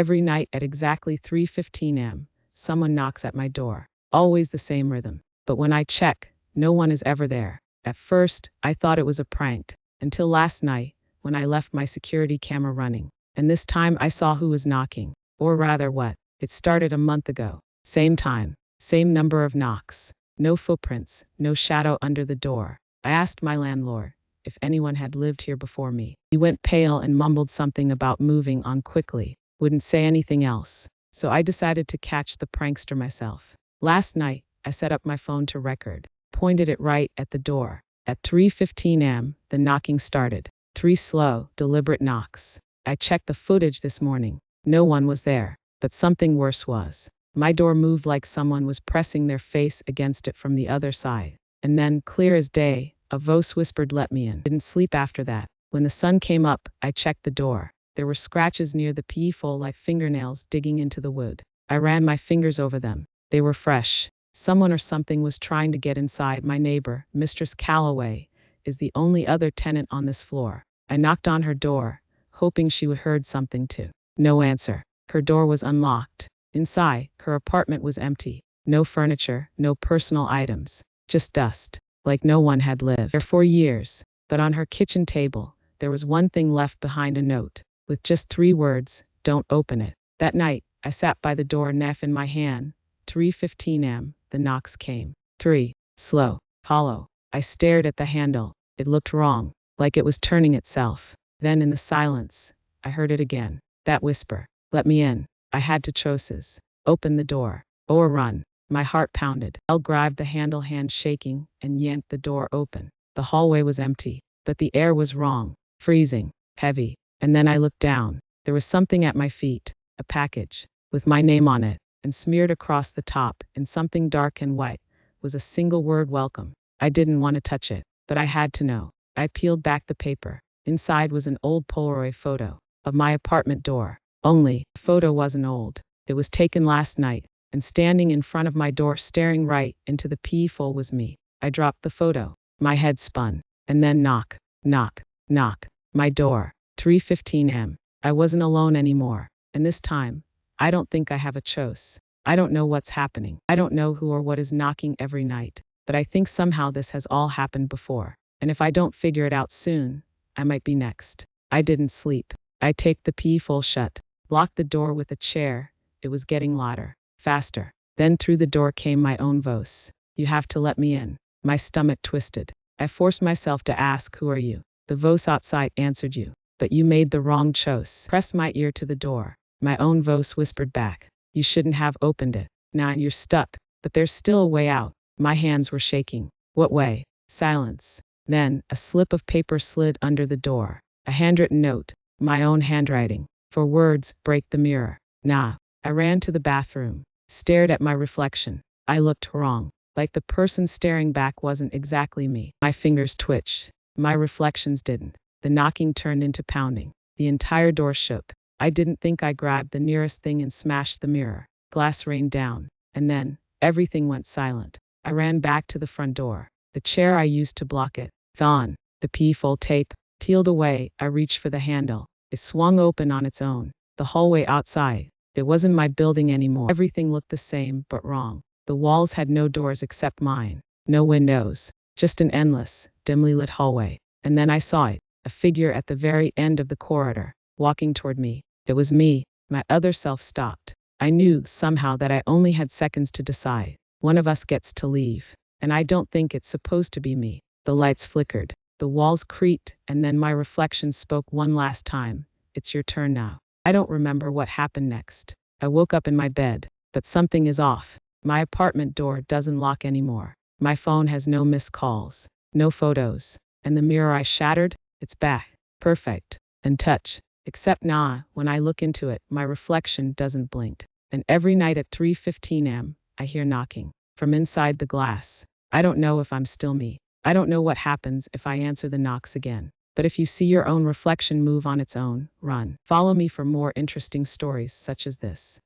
Every night at exactly 3:15 am, someone knocks at my door. Always the same rhythm. But when I check, no one is ever there. At first, I thought it was a prank. Until last night, when I left my security camera running. And this time I saw who was knocking. Or rather what. It started a month ago. Same time. Same number of knocks. No footprints, no shadow under the door. I asked my landlord if anyone had lived here before me. He went pale and mumbled something about moving on quickly. Wouldn't say anything else. So I decided to catch the prankster myself. Last night, I set up my phone to record, pointed it right at the door. At 3:15 am, the knocking started. 3 slow, deliberate knocks. I checked the footage this morning. No one was there, but something worse was. My door moved like someone was pressing their face against it from the other side. And then, clear as day, a voice whispered, "Let me in." Didn't sleep after that. When the sun came up, I checked the door. There were scratches near the peephole like fingernails digging into the wood. I ran my fingers over them. They were fresh. Someone or something was trying to get inside. My neighbor, Mistress Calloway, is the only other tenant on this floor. I knocked on her door, hoping she would heard something too. No answer. Her door was unlocked. Inside, her apartment was empty. No furniture, no personal items. Just dust, like no one had lived there for years. But on her kitchen table, there was one thing left behind, a note, with just 3 words, "Don't open it." That night, I sat by the door, knife in my hand. 3:15 am, the knocks came. 3. Slow, hollow. I stared at the handle. It looked wrong, like it was turning itself. Then in the silence, I heard it again. That whisper, "Let me in." I had two choices. Open the door, or run. My heart pounded. I grabbed the handle, hand shaking, and yanked the door open. The hallway was empty, but the air was wrong, freezing, heavy. And then I looked down. There was something at my feet, a package, with my name on it, and smeared across the top, in something dark and white, was a single word, "Welcome." I didn't want to touch it, but I had to know. I peeled back the paper. Inside was an old Polaroid photo of my apartment door. Only, the photo wasn't old. It was taken last night, and standing in front of my door staring right into the peephole was me. I dropped the photo. My head spun. And then knock, knock, knock. My door. 3:15 am. I wasn't alone anymore. And this time, I don't think I have a choice. I don't know what's happening. I don't know who or what is knocking every night. But I think somehow this has all happened before. And if I don't figure it out soon, I might be next. I didn't sleep. I taped the peephole shut, locked the door with a chair. It was getting louder, faster. Then through the door came my own voice. "You have to let me in." My stomach twisted. I forced myself to ask, "Who are you?" The voice outside answered, "You. But you made the wrong choice." Pressed my ear to the door. My own voice whispered back, "You shouldn't have opened it. Now you're stuck. But there's still a way out." My hands were shaking. What way? Silence. Then, a slip of paper slid under the door. A handwritten note. My own handwriting. "For words, break the mirror." Nah. I ran to the bathroom. Stared at my reflection. I looked wrong. Like the person staring back wasn't exactly me. My fingers twitched. My reflections didn't. The knocking turned into pounding. The entire door shook. I didn't think. I grabbed the nearest thing and smashed the mirror. Glass rained down. And then, everything went silent. I ran back to the front door. The chair I used to block it. Gone. The peephole tape peeled away. I reached for the handle. It swung open on its own. The hallway outside. It wasn't my building anymore. Everything looked the same, but wrong. The walls had no doors except mine. No windows. Just an endless, dimly lit hallway. And then I saw it. A figure at the very end of the corridor, walking toward me. It was me. My other self stopped. I knew, somehow, that I only had seconds to decide. One of us gets to leave. And I don't think it's supposed to be me. The lights flickered. The walls creaked, and then my reflection spoke one last time. "It's your turn now." I don't remember what happened next. I woke up in my bed. But something is off. My apartment door doesn't lock anymore. My phone has no missed calls. No photos. And the mirror I shattered? It's back. Perfect. And touch. Except when I look into it, my reflection doesn't blink. And every night at 3:15 am, I hear knocking. From inside the glass. I don't know if I'm still me. I don't know what happens if I answer the knocks again. But if you see your own reflection move on its own, run. Follow me for more interesting stories such as this.